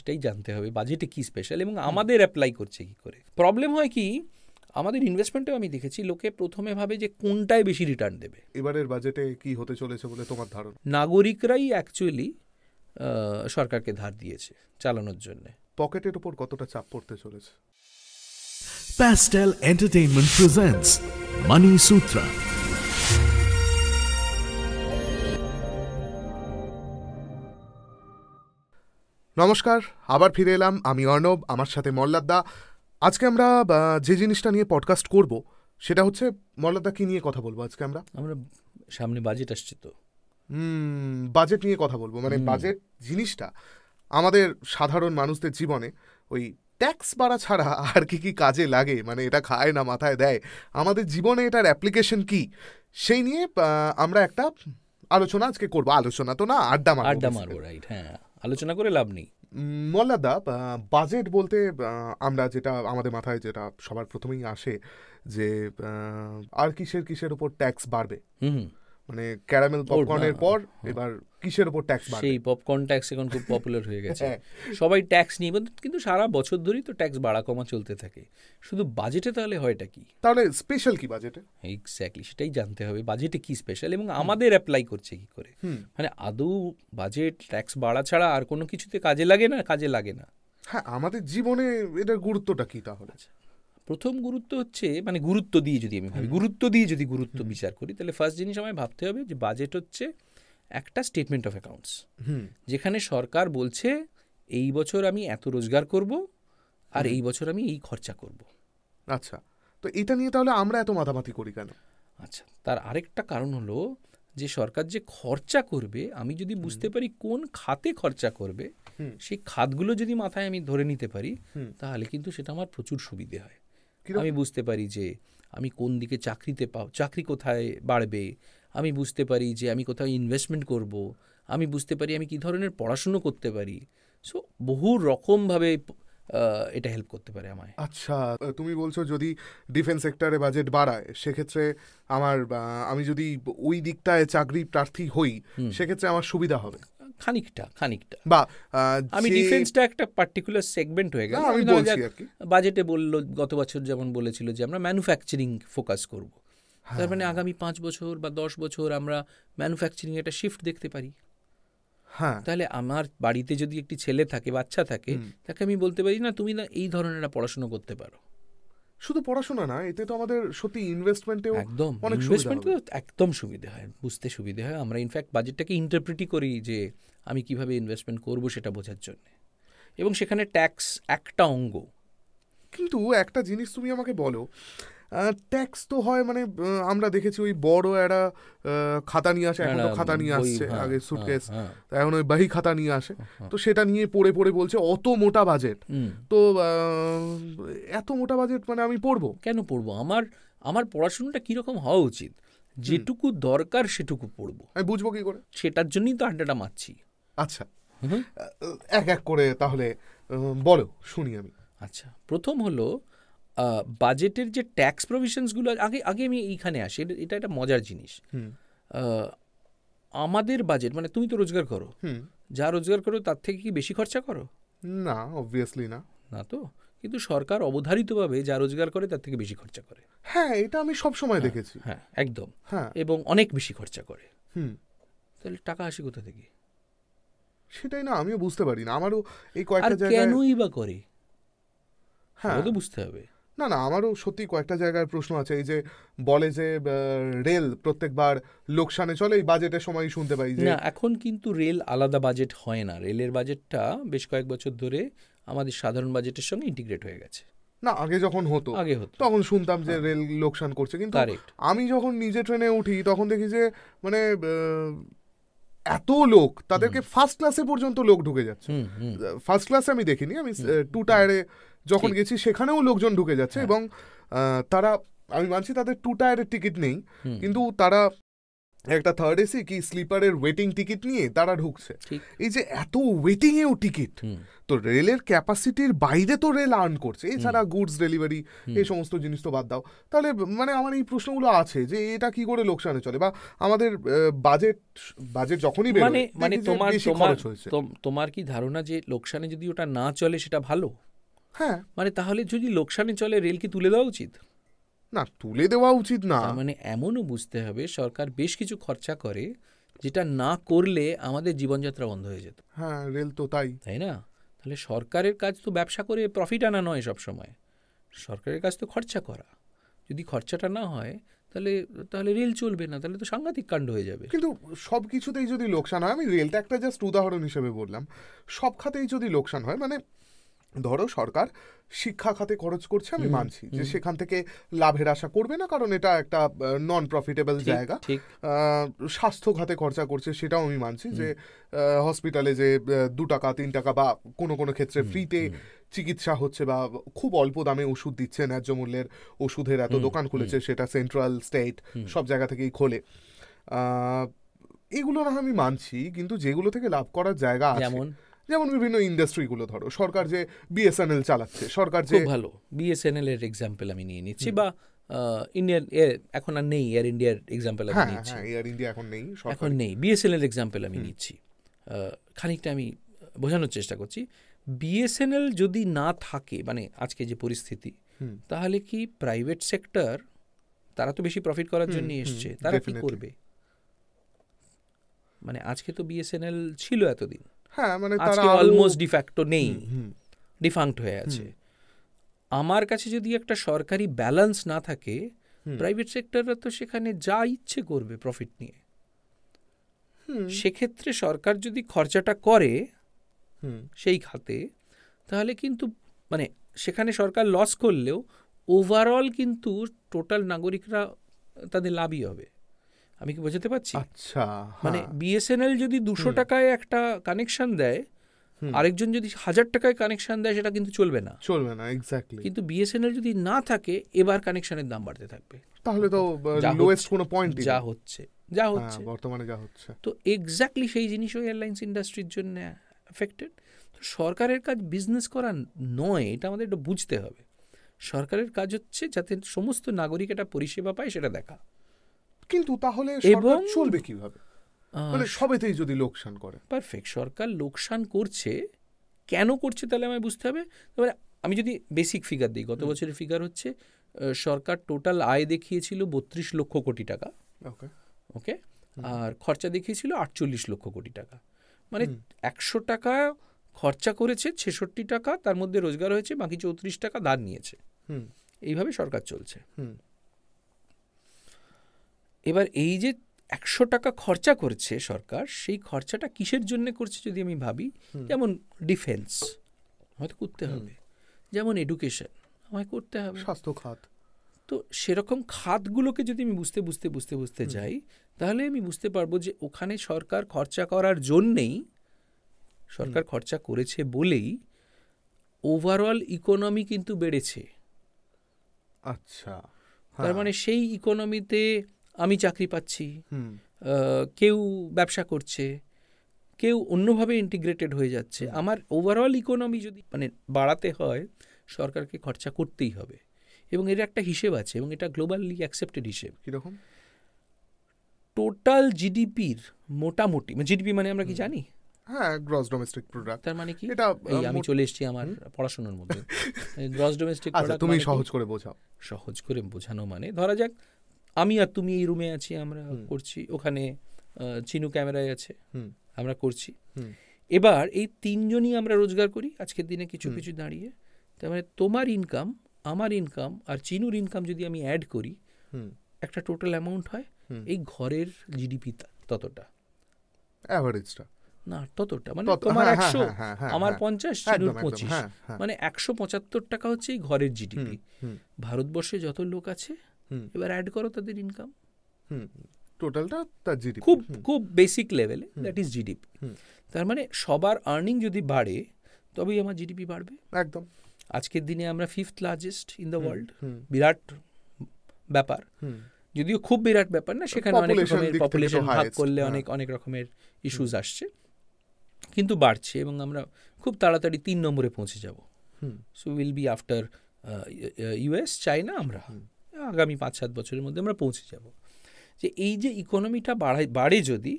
সেটাই জানতে হবে বাজেটে কি স্পেশাল এবং আমাদের অ্যাপ্লাই করছে কি করে। প্রবলেম হয় কি, আমাদের ইনভেস্টমেন্টেও আমি দেখেছি লোকে প্রথমে ভাবে যে কোনটায় বেশি রিটার্ন দেবে। এবারের বাজেটে কি হতে চলেছে বলে তোমার ধারণা? নাগরিকরাই অ্যাকচুয়ালি সরকারকে ধার দিয়েছে চালানোর জন্য। পকেটের উপর কতটা চাপ পড়তে চলেছে? Pastel Entertainment presents Money Sutra. নমস্কার, আবার ফিরে এলাম। আমি অর্ণব, আমার সাথে মল্লাদা। আজকে আমরা যে জিনিসটা নিয়ে পডকাস্ট করব সেটা হচ্ছে, মল্লাদা কি নিয়ে কথা বলবো আজকে? আমরা সামনে বাজেট আসছে তো বাজেট নিয়ে কথা বলবো। মানে বাজেট জিনিসটা আমাদের সাধারণ মানুষদের জীবনে ওই ট্যাক্স বাড়া ছাড়া আর কি কি কাজে লাগে, মানে এটা খায় না মাথায় দেয়, আমাদের জীবনে এটার অ্যাপ্লিকেশন কি, সেই নিয়ে আমরা একটা আলোচনা আজকে করবো। আলোচনা তো না, আড্ডা মারবো। রাইট, হ্যাঁ, আলোচনা করে লাভ নেই। মল্লাদা, বাজেট বলতে আমরা যেটা আমাদের মাথায় যেটা সবার প্রথমেই আসে যে আর কিসের উপর ট্যাক্স বাড়বে, মানে ক্যারামেল পপকর্নের পর এবার কিসের উপর ট্যাক্স বাড়বে? সেই পপকর্ন ট্যাক্স এখন খুব পপুলার হয়ে গেছে। সবাই ট্যাক্স নিয়ে, কিন্তু সারা বছর ধরেই তো ট্যাক্স বাড়া কমা চলতে থাকে। শুধু বাজেটে তাহলে হয়টা কি? তাহলে স্পেশাল কি বাজেটে? এক্স্যাক্টলি, সেটাই জানতে হবে বাজেটে কি স্পেশাল এবং আমাদের অ্যাপ্লাই করছে কি করে। মানে আদৌ বাজেট ট্যাক্স বাড়া ছাড়া আর কোনো কিছুতে কাজে লাগে না। হ্যাঁ, আমাদের জীবনে এটার গুরুত্বটা কি তাহলে? প্রথম গুরুত্ব হচ্ছে, মানে গুরুত্ব দিয়ে যদি আমি ভাবি, গুরুত্ব বিচার করি, তাহলে ফার্স্ট জিনিস আমায় ভাবতে হবে যে বাজেট হচ্ছে একটা স্টেটমেন্ট অফ অ্যাকাউন্টস, যেখানে সরকার বলছে এই বছর আমি এত রোজগার করব আর এই বছর আমি এই খরচা করব। আচ্ছা, তো এটা নিয়ে তাহলে আমরা এত মাথামাতি করি কেন? আচ্ছা, তার আরেকটা কারণ হলো যে সরকার যে খরচা করবে, আমি যদি বুঝতে পারি কোন খাতে খরচা করবে, সেই খাতগুলো যদি মাথায় আমি ধরে নিতে পারি, তাহলে কিন্তু সেটা আমার প্রচুর সুবিধে হয়। আমি বুঝতে পারি যে আমি কোন দিকে চাকরি কোথায় বাড়বে, আমি বুঝতে পারি যে আমি কোথায় ইনভেস্টমেন্ট করব, আমি বুঝতে পারি আমি কী ধরনের পড়াশুনো করতে পারি। সো বহু রকমভাবে এটা হেল্প করতে পারে আমায়। আচ্ছা, তুমি বলছো যদি ডিফেন্স সেক্টরে বাজেট বাড়ায়, সেক্ষেত্রে আমি যদি ওই দিকটায় চাকরি প্রার্থী হই, সেক্ষেত্রে আমার সুবিধা হবে খানিকটা। বা আমি ডিফেন্সটা একটা পার্টিকুলার সেগমেন্ট হয়ে গেল। আমি বলছি আর কি, বাজেটে বললো গত বছর যেমন বলেছিল যে আমরা ম্যানুফ্যাকচারিং ফোকাস করব, তার মানে আগামী 5 বছর বা 10 বছর আমরা ম্যানুফ্যাকচারিং একটা শিফট দেখতে পারি। হ্যাঁ, তাহলে আমার বাড়িতে যদি একটি ছেলে থাকে, বাচ্চা থাকে, তাকে আমি বলতে পারি না তুমি না এই ধরনের পড়াশোনা করতে পারো। শুধু পড়াশোনা না, এতে তো আমাদের সত্যি ইনভেস্টমেন্টেও একদম সুবিধা হয়, বুঝতে সুবিধা হয়। আমরা ইনফ্যাক্ট বাজেটটাকে ইন্টারপ্রিটই করি যে আমি কিভাবে ইনভেস্টমেন্ট করব সেটা বোঝার জন্য, এবং সেখানে ট্যাক্স একটা অঙ্গ। কিন্তু একটা জিনিস তুমি আমাকে বলো, ট্যাক্স তো হয়, মানে আমরা দেখেছি ওই বড় একটা খাতা নিয়ে আসে, এখন তো খাতা নিয়ে আসছে, আগে সুটকেস, এখন ওই বাহি খাতা নিয়ে আসে, তো সেটা নিয়ে পড়ে বলছে অত মোটা বাজেট। তো এত মোটা বাজেট মানে আমি পড়বো কেন? পড়বো, আমার পড়াশোনাটা কীরকম হওয়া উচিত, যেটুকু দরকার সেটুকু পড়বো। আমি বুঝবো কি করে? সেটার জন্যই তো আড্ডাটা মারছি। আচ্ছা, এক করে তাহলে বলো, শুনি আমি। আচ্ছা, প্রথম হলো বাজেটের যে ট্যাক্স প্রভিশনসগুলো, আগে আমি এইখানে আসি, এটা একটা মজার জিনিস। আমাদের বাজেট, মানে তুমি তো রোজগার করো, যা রোজগার করো তার থেকে কি বেশি খরচা করো? না, অবভিয়াসলি না তো, কিন্তু সরকার অবধারিতভাবে যা রোজগার করে তার থেকে বেশি খরচা করে। হ্যাঁ, এটা আমি সব সময় দেখেছি। হ্যাঁ, একদম, এবং অনেক বেশি খরচা করে। তাহলে টাকা আসে কোথা থেকে? সেটাই না, আমিও বুঝতে পারি না। আমারও এই কয়েকটা জায়গায় কেনই বা করে, হ্যাঁ তো বুঝতে হবে। না, আমারও সত্যি কয়েকটা জায়গায় প্রশ্ন আছে। এই যে বলে যে রেল প্রত্যেকবার লোকসানে চলে, এই বাজেটের সময় শুনতে পাই যে না, এখন কিন্তু রেল আলাদা বাজেট হয় না। রেলের বাজেটটা বেশ কয়েক বছর ধরে আমাদের সাধারণ বাজেটের সঙ্গে ইন্টিগ্রেট হয়ে গেছে। না, আগে যখন হতো তখন শুনতাম যে রেল লোকসান করছে, কিন্তু আমি যখন নিজে ট্রেনে উঠি তখন দেখি যে মানে এত লোক, তাদেরকে ফার্স্ট ক্লাসে পর্যন্ত লোক ঢুকে যাচ্ছে। ফার্স্ট ক্লাসে আমি দেখিনি, আমি 2 টায়ারে যখন গেছি সেখানেও লোকজন ঢুকে যাচ্ছে, এবং তারা, আমি মানছি তাদের 2 টায়ারের টিকিট নেই, কিন্তু তারা একটা থার্ড এসি কি স্লিপারের ওয়েটিং টিকিট নিয়ে তারা ঢুকছে। এই যে এত ওয়েটিং এও টিকিট, তো রেলের ক্যাপাসিটির বাইরে তো রেল আর্ন করছে, এছাড়া গুডস ডেলিভারি এই সমস্ত জিনিস তো বাদ দাও। তাহলে মানে আমার এই প্রশ্নগুলো আছে যে এটা কি করে লোকসানে চলে, বা আমাদের বাজেট যখনই মানে তোমার কি ধারণা যে লোকসানে যদি ওটা না চলে সেটা ভালো? হ্যাঁ, মানে তাহলে যদি লোকসানে চলে রেল কি তুলে দেওয়া উচিত? না, তুলে দেওয়া উচিত না। মানে এমনও বুঝতে হবে সরকার বেশ কিছু খরচা করে যেটা না করলে আমাদের জীবনযাত্রা বন্ধ হয়ে যেত। হ্যাঁ, রেল তো তাই না? তাহলে সরকারের কাজ তো ব্যবসা করে প্রফিট আনা নয় সব সময়, সরকারের কাজ তো খরচা করা। যদি খরচাটা না হয় তাহলে রেল চলবে না, তাহলে তো সাংঘাতিক কাণ্ড হয়ে যাবে। কিন্তু সব কিছুতেই যদি লোকসান হয়, আমি রেলটা একটা জাস্ট উদাহরণ হিসেবে বললাম, সব খাতেই যদি লোকসান হয়, মানে ধরো সরকার শিক্ষা খাতে খরচ করছে, আমি মানছি যে সেখান থেকে লাভের আশা করবে না, কারণ এটা একটা নন প্রফিটেবল জায়গা। স্বাস্থ্য খাতে খরচা করছে, সেটাও আমি মানছি যে হসপিটালে যে 2 টাকা 3 টাকা বা কোনো কোনো ক্ষেত্রে ফ্রিতে চিকিৎসা হচ্ছে, বা খুব অল্প দামে ওষুধ দিচ্ছে, ন্যায্য মূল্যের ওষুধের এত দোকান খুলেছে, সেটা সেন্ট্রাল স্টেট সব জায়গা থেকেই খোলে, এগুলো না আমি মানছি। কিন্তু যেগুলো থেকে লাভ করার জায়গা আছে, যেমন বিভিন্ন ইন্ডাস্ট্রিগুলো, ধরো সরকার যে বিএসএনএল চালাচ্ছে, সরকার যে ভালো বিএসএনএল এর এক্সাম্পল আমি নিয়ে নিচ্ছি, বা ইন্ডিয়ান এখন আর নেই, এয়ার ইন্ডিয়ার এক্সাম্পল আমি নিচ্ছি। এয়ার ইন্ডিয়া এখন নেই, বিএসএনএল এক্সাম্পল আমি নিচ্ছি। খানিকটা আমি বোঝানোর চেষ্টা করছি। বিএসএনএল যদি না থাকে, মানে আজকে যে পরিস্থিতি, তাহলে কি প্রাইভেট সেক্টর, তারা তো বেশি প্রফিট করার জন্য এসছে, তারা কি করবে? মানে আজকে তো বিএসএনএল ছিল এতদিন, মানে আজকে অলমোস্ট ডিফ্যাক্টো নেই, ডিফাঙ্ক্ট হয়ে আছে। আমার কাছে যদি একটা সরকারি ব্যালেন্স না থাকে, প্রাইভেট সেক্টররা তো সেখানে যা ইচ্ছে করবে প্রফিট নিয়ে। সেক্ষেত্রে সরকার যদি খরচাটা করে সেই খাতে, তাহলে কিন্তু মানে সেখানে সরকার লস করলেও ওভারঅল কিন্তু টোটাল নাগরিকরা তাদের লাভই হবে। আমি কি বোঝাতে পারছি? আচ্ছা, মানে বিএসএনএল যদি 200 টাকায় একটা কানেকশন দেয়, আরেকজন যদি 1000 টাকায় কানেকশন দেয়, সেটা কিন্তু চলবে না। এক্স্যাক্টলি। কিন্তু বিএসএনএল যদি না থাকে, এবার কানেকশনের দাম বাড়তে থাকবে, তাহলে তো লোয়েস্ট কোনো পয়েন্ট যা হচ্ছে বর্তমানে যা হচ্ছে, তো এক্স্যাক্টলি সেই জিনিস ওই এয়ারলাইন্স ইন্ডাস্ট্রির জন্য এফেক্টেড। তো সরকারের কাজ বিজনেস করা নয়, এটা আমাদের একটু বুঝতে হবে। সরকারের কাজ হচ্ছে যাতে সমস্ত নাগরিক একটা পরিষেবা পায় সেটা দেখা। কিন্তু তাহলে সরকার চলবে কিভাবে? মানে সবেতেই যদি লোকসান করে। পারফেক্ট, সরকার লোকসান করছে, কেন করছে তাহলে আমায় বুঝতে হবে। এবারে আমি যদি বেসিক ফিগার দিই, গত বছরের ফিগার হচ্ছে সরকার টোটাল আয় দেখিয়েছিল 32 লক্ষ কোটি টাকা, ওকে, আর খরচা দেখিয়েছিল 48 লক্ষ কোটি টাকা। মানে 100 টাকা খরচা করেছে, 66 টাকা তার মধ্যে রোজগার হয়েছে, বাকি 34 টাকা ধার নিয়েছে। এইভাবে সরকার চলছে। এবার এই যে 100 টাকা খরচা করছে সরকার, সেই খরচাটা কিসের জন্য করছে যদি আমি ভাবি, যেমন ডিফেন্স হয়তো করতে হবে, যেমন এডুকেশন আমায় করতে হবে, স্বাস্থ্য খাত, তো সেরকম খাতগুলোকে যদি আমি বুঝতে যাই, তাহলে আমি বুঝতে পারবো যে ওখানে সরকার খরচা করার জন্যেই, সরকার খরচা করেছে বলেই ওভারঅল ইকোনমি কিন্তু বেড়েছে। আচ্ছা, তার মানে সেই ইকোনমিতে আমি চাকরি পাচ্ছি, কেউ ব্যবসা করছে, কেউ অন্যভাবে ইন্টিগ্রেটেড হয়ে যাচ্ছে। আমার ওভারঅল ইকোনমি যদি মানে বাড়াতে হয়, সরকারকে খরচা করতেই হবে, এবং এর একটা হিসেব আছে, এবং এটা গ্লোবালি অ্যাকসেপ্টেড হিসেব। কীরকম? টোটাল জিডিপির মোটামুটি, জিডিপি মানে আমরা কি জানি? Gross domestic product. তার মানে কি? এটা আমি চলে এসেছি আমার পড়াশোনার মধ্যে। গ্রস ডোমেস্টিক প্রোডাক্ট তুমি সহজ করে বোঝাও। সহজ করে বোঝানো মানে, ধরা যাক আমি আর তুমি এই রুমে আছি, আমরা করছি, ওখানে চিনু ক্যামেরায় আছে, আমরা করছি। এবার এই 3 জনই আমরা রোজগার করি আজকের দিনে কিছু কিছু দাঁড়িয়ে। তার মানে তোমার ইনকাম, আমার ইনকাম আর চিনুর ইনকাম যদি আমি অ্যাড করি, একটা টোটাল অ্যামাউন্ট হয়। এই ঘরের জিডিপি ততটা, অ্যাভারেজটা না ততটা, মানে তোমার 100, আমার 50, চিনুর 25, মানে 175 টাকা হচ্ছে এই ঘরের জিডিপি। ভারতবর্ষে যত লোক আছে, এবার অ্যাড করো তাদের ইনকাম, টোটালটা তার জিডিপি, খুব বেসিক লেভেলে, দ্যাট ইজ জিডিপি। তার মানে সবার আর্নিং যদি বাড়ে, তবেই আমার জিডিপি বাড়বে। একদম। আজকের দিনে আমরা 5th largest in the world, বিরাট ব্যাপার। যদিও খুব বিরাট ব্যাপার না, সেখানে অনেক রকমের পপুলেশন ভাগ করলে অনেক রকমের ইস্যুস আসছে, কিন্তু বাড়ছে এবং আমরা খুব তাড়াতাড়ি 3 নম্বরে পৌঁছে যাব। So will be after US, China, আমরা আগামী 5-7 বছরের মধ্যে আমরা পৌঁছে যাব। যে এই যে ইকোনমিটা বাড়ে যদি,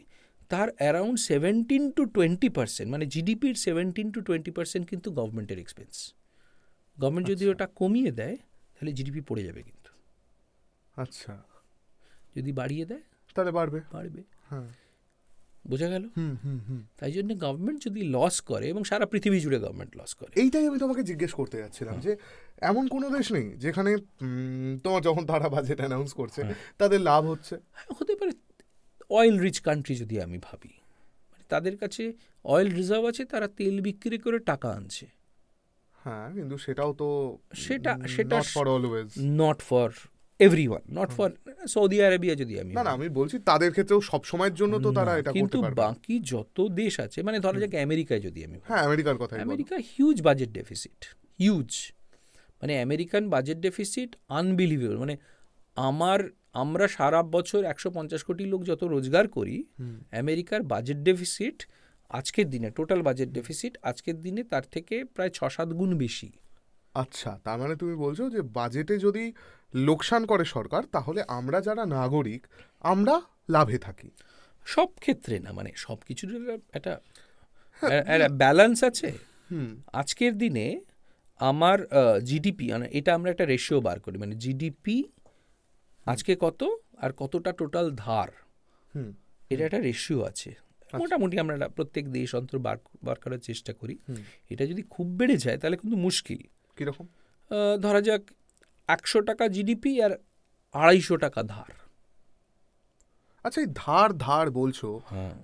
তার অ্যারাউন্ড 17-20%, মানে জিডিপির 17-20% কিন্তু গভর্নমেন্টের এক্সপেন্স। গভর্নমেন্ট যদি ওটা কমিয়ে দেয় তাহলে জিডিপি পড়ে যাবে, কিন্তু আচ্ছা যদি বাড়িয়ে দেয় তাহলে বাড়বে। হ্যাঁ, বোঝা গেল? তাই জন্য গভর্নমেন্ট যদি লস করে, এবং সারা পৃথিবী জুড়ে গভর্নমেন্ট লস করে, এইটাই আমি তোমাকে জিজ্ঞেস করতে যাচ্ছিলাম যে এমন কোনো দেশ নেই যেখানে তোমার যখন তারা বাজেট অ্যানাউন্স করছে তাদের লাভ হচ্ছে? হতে পারে অয়েল রিচ কান্ট্রি যদি আমি ভাবি, মানে তাদের কাছে অয়েল রিজার্ভ আছে, তারা তেল বিক্রি করে টাকা আনছে। হ্যাঁ, কিন্তু সেটাও তো সেটা not for always, not for everyone, not for Saudi Arabia যদি আমি, না আমি বলছি তাদের ক্ষেত্রেও সব সময়ের জন্য তো তারা এটা করতে পারবে। কিন্তু বাকি যত দেশ আছে, মানে ধরা যাক আমেরিকায় যদি আমি, হ্যাঁ আমেরিকার কথা, America huge budget deficit, huge, মানে আমেরিকান বাজেট ডেফিসিট আনবিলিভেবল। মানে আমরা সারা বছর 150 কোটি লোক যত রোজগার করি, আমেরিকার বাজেট ডেফিসিট আজকের দিনে, টোটাল বাজেট ডেফিসিট আজকের দিনে তার থেকে প্রায় 6-7 গুণ বেশি। আচ্ছা, তার মানে তুমি বলছো যে বাজেটে যদি লোকসান করে সরকার, তাহলে আমরা যারা নাগরিক আমরা লাভে থাকি? সব ক্ষেত্রে না, মানে সব কিছুর একটা ব্যালেন্স আছে। আজকের দিনে আমার জিডিপি, মানে এটা আমরা একটা রেশিও বার করি, মানে জিডিপি আজকে কত আর কতটা টোটাল ধার, এটা একটা রেশিও আছে। মোটামুটি আমরা প্রত্যেক দেশ অন্তর বার করার চেষ্টা করি। এটা যদি খুব বেড়ে যায় তাহলে কিন্তু মুশকিল। কিরকম? ধরা যাক 100 টাকা জিডিপি আর 250 টাকা ধার। আচ্ছা, এই ধার বলছো,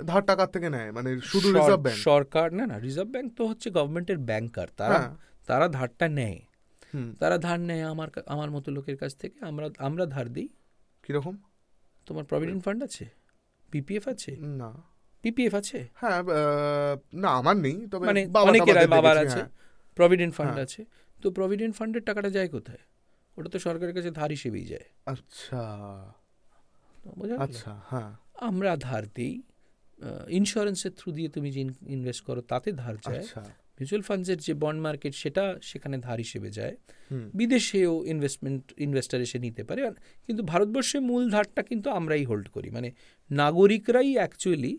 ধার টাকার থেকে নেয় মানে শুধু রিজার্ভ ব্যাংক? সরকার না, রিজার্ভ ব্যাংক তো হচ্ছে গভর্নমেন্টের ব্যাংকার, তারা ধারটা নেয়। তারা ধার নেয় আমার মতো লোকের কাছ থেকে, আমরা ধার দিই। কিরকম? তোমার প্রভিডেন্ট ফান্ড আছে? পিপিএফ আছে? না। পিপিএফ আছে? হ্যাঁ, না আমার নেই, তবে মানে অনেকের বাবার আছে, প্রভিডেন্ট ফান্ড আছে। তো প্রভিডেন্ট ফান্ডের টাকাটা যায় কোথায়? ওটা তো সরকারের কাছে ধার হিসেবেই যায়। আচ্ছা আচ্ছা, হ্যাঁ। আমরা ধার দিই, ইন্স্যুরেন্সের থ্রু দিয়ে তুমি যে ইনভেস্ট করো তাতে ধার যায়। মিউচুয়াল ফান্ডসের যে বন্ড মার্কেট, সেটা সেখানে ধার হিসেবে যায়। বিদেশেও ইনভেস্টার এসে নিতে পারে, কিন্তু ভারতবর্ষে মূল ধারটা কিন্তু আমরাই হোল্ড করি, মানে নাগরিকরাই অ্যাকচুয়ালি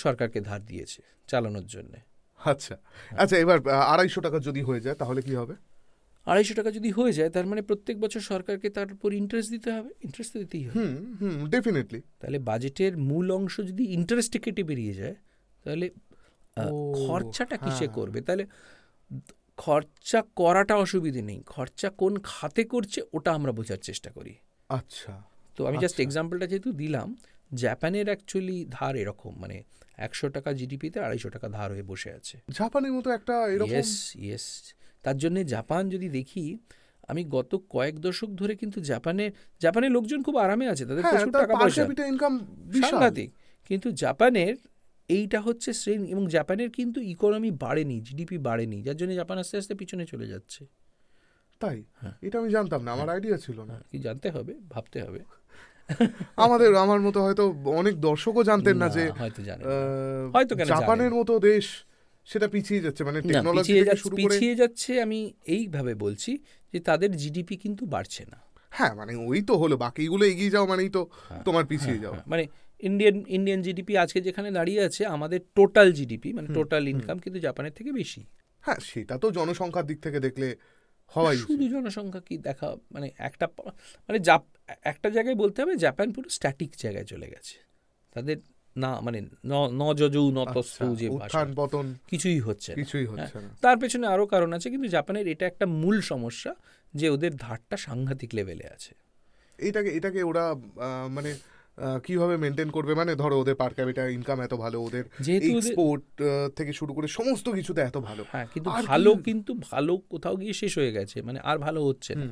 সরকারকে ধার দিয়েছে চালানোর জন্য। আচ্ছা আচ্ছা, এবার 250 টাকা যদি হয়ে যায় তাহলে কি হবে? 250 টাকা যদি হয়ে যায়, তার মানে প্রত্যেক বছর সরকারকে তার উপর ইন্টারেস্ট দিতে হবে। ইন্টারেস্ট তো দিতেই হবে, ডেফিনেটলি। তাহলে বাজেটের মূল অংশ যদি ইন্টারেস্টে কেটে বেরিয়ে যায়, তাহলে খরচাটা কিসে করবে? তাহলে খরচা করাটা অসুবিধে নেই, খরচা কোন খাতে করছে ওটা আমরা বোঝার চেষ্টা করি। আচ্ছা, তো আমি জাস্ট এক্সাম্পলটা যেহেতু দিলাম, জাপানের অ্যাকচুয়ালি ধার এরকম, মানে 100 টাকা জিডিপিতে 250 টাকা ধার হয়ে বসে আছে। জাপানের মতো একটা এরকম? ইয়েস। তার জন্য জাপান যদি দেখি, আমি গত কয়েক দশক ধরে কিন্তু জাপানের লোকজন খুব আরামে আছে, তাদের প্রচুর টাকা পয়সা, সাংঘাতিক। কিন্তু জাপানের এইটা হচ্ছে শ্রেণী, এবং জাপানের কিন্তু ইকোনমি বাড়েনি, জিডিপি বাড়েনি, যার জন্য জাপান আস্তে আস্তে পিছনে চলে যাচ্ছে। তাই? এটা আমি জানতাম না, আমার আইডিয়া ছিল না। কি জানতে হবে, ভাবতে হবে। আমার মতো হয়তো অনেক দর্শকও জানতেন না যে হয়তো জাপানের মতো দেশ সেটা পিছিয়ে যাচ্ছে, মানে টেকনোলজি থেকে শুরু করে পিছিয়ে যাচ্ছে। আমি এইভাবে বলছি যে তাদের জিডিপি কিন্তু বাড়ছে না। হ্যাঁ, মানে ওই তো হলো, বাকিগুলো এগিয়ে যাও মানেই তো তোমার পিছিয়ে যাও। মানে ইন্ডিয়ান জিডিপি আজকে যেখানে দাঁড়িয়ে আছে, আমাদের টোটাল জিডিপি মানে টোটাল ইনকাম কিন্তু জাপানের থেকে বেশি। হ্যাঁ, সেটা তো জনসংখ্যার দিক থেকে দেখলে হয়। শুধু জনসংখ্যা কি দেখা, মানে একটা জায়গায় বলতে হবে জাপান পুরো স্ট্যাটিক জায়গায় চলে গেছে, তাদের না মানে যে পতন কিছুই হচ্ছে না। তার পেছনে আরো কারণ আছে, কিন্তু জাপানের এটা একটা মূল সমস্যা যে ওদের ধারটা সাংঘাতিক লেভেলে আছে। এটাকে ওরা মানে কিভাবে মেনটেন করবে? মানে ধরো ওদের পার ক্যাপিটাল ইনকাম এত ভালো, ওদের এক্সপোর্ট থেকে শুরু করে সমস্ত কিছুতে এত ভালো। হ্যাঁ, কিন্তু ভালো কোথাও গিয়ে শেষ হয়ে গেছে, মানে আর ভালো হচ্ছে না।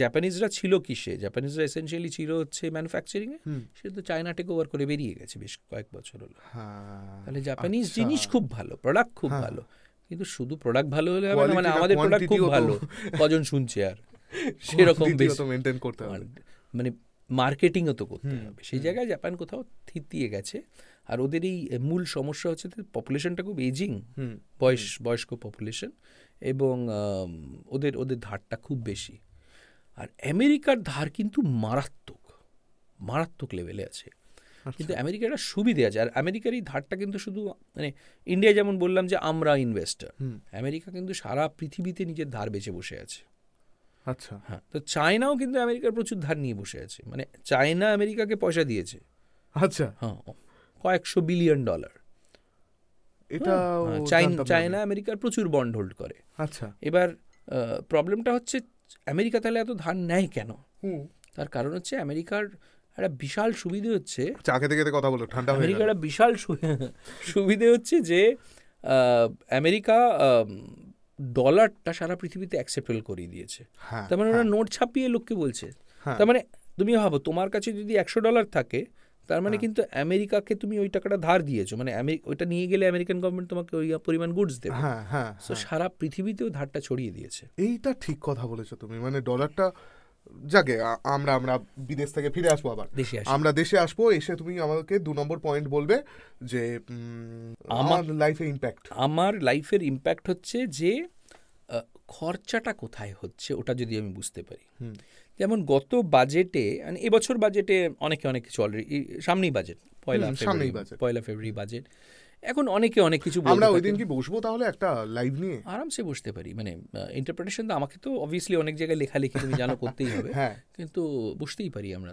জাপানিজরা ছিল কিসে? জাপানিজরা এসেনশিয়ালি ছিল হচ্ছে ম্যানুফ্যাকচারিং এ, সে তো চায়না টেক ওভার করে বেরিয়ে গেছে বেশ কয়েক বছর হলো। তাহলে জাপানিজ জিনিস খুব ভালো, প্রোডাক্ট খুব ভালো, কিন্তু শুধু প্রোডাক্ট ভালো হলে হবে না, মানে আমাদের প্রোডাক্ট খুব ভালো কজন শুনছে আর সেরকম মেনটেন করতে হবে। মানে মার্কেটিংও তো করতে হবে, সেই জায়গায় জাপান কোথাও থিতিয়ে গেছে। আর ওদের এই মূল সমস্যা হচ্ছে পপুলেশনটা খুব এজিং, বয়স্ক পপুলেশন, এবং ওদের ধারটা খুব বেশি। আর আমেরিকার ধার কিন্তু মারাত্মক লেভেলে আছে। কিন্তু আমেরিকার একটা সুবিধে আছে, আর আমেরিকার এই ধারটা কিন্তু শুধু মানে ইন্ডিয়া যেমন বললাম যে আমরা ইনভেস্টার, আমেরিকা কিন্তু সারা পৃথিবীতে নিজের ধার বেচে বসে আছে। আচ্ছা, হ্যাঁ, তো চায়নাও কিন্তু আমেরিকার প্রচুর ধার নিয়ে বসে আছে, মানে চায়না আমেরিকাকে পয়সা দিয়েছে। আচ্ছা, হ্যাঁ, $100 বিলিয়ন। এটা চায়না আমেরিকার প্রচুর বন্ড হোল্ড করে। আচ্ছা, এবার প্রবলেমটা হচ্ছে আমেরিকা তাহলে এত ধার নেয় কেন? তার কারণ হচ্ছে আমেরিকার একটা বিশাল সুবিধে হচ্ছে, চা খেতে খেতে কথা বলো, ঠান্ডা হয়ে গেল। আমেরিকার একটা বিশাল সুবিধে হচ্ছে যে আমেরিকা ডলারটা সারা পৃথিবীতে অ্যাকসেপ্টেবল করিয়ে দিয়েছে। তার মানে ওরা নোট ছাপিয়ে লোককে বলছে। তার মানে তুমি ভাবো, তোমার কাছে যদি $100 থাকে, তার মানে কিন্তু আমেরিকাকে তুমি ওই টাকাটা ধার দিয়েছো, মানে ওইটা নিয়ে গেলে আমেরিকান গভর্নমেন্ট তোমাকে ওই পরিমাণ গুডস দেবে। তো সারা পৃথিবীতেও ধারটা ছড়িয়ে দিয়েছে। এইটা ঠিক কথা বলেছো তুমি, মানে ডলারটা যাকে আমরা বিদেশ থেকে ফিরে আসবো, আবার আমরা দেশে আসবো, এসে তুমি আমাকে 2 নম্বর পয়েন্ট বলবে যে আমার লাইফের ইম্প্যাক্ট হচ্ছে যে খরচাটা কোথায় হচ্ছে, ওটা যদি আমি বুঝতে পারি। যেমন গত বাজেটে, মানে এবছর বাজেটে অনেক কিছু অলরেডি, সামনেই বাজেট, পয়লা ফেব্রুয়ারি বাজেট, এখন অনেক কিছু। আমরা ওই দিন কি বসবো তাহলে একটা লাইভ নিয়ে? আরামসে বসতে পারি, মানে ইন্টারপ্রিটেশন তো আমাকে তো অবভিয়াসলি অনেক জায়গায় লেখালেখি তুমি জানো করতেই হবে, কিন্তু বসতেই পারি আমরা।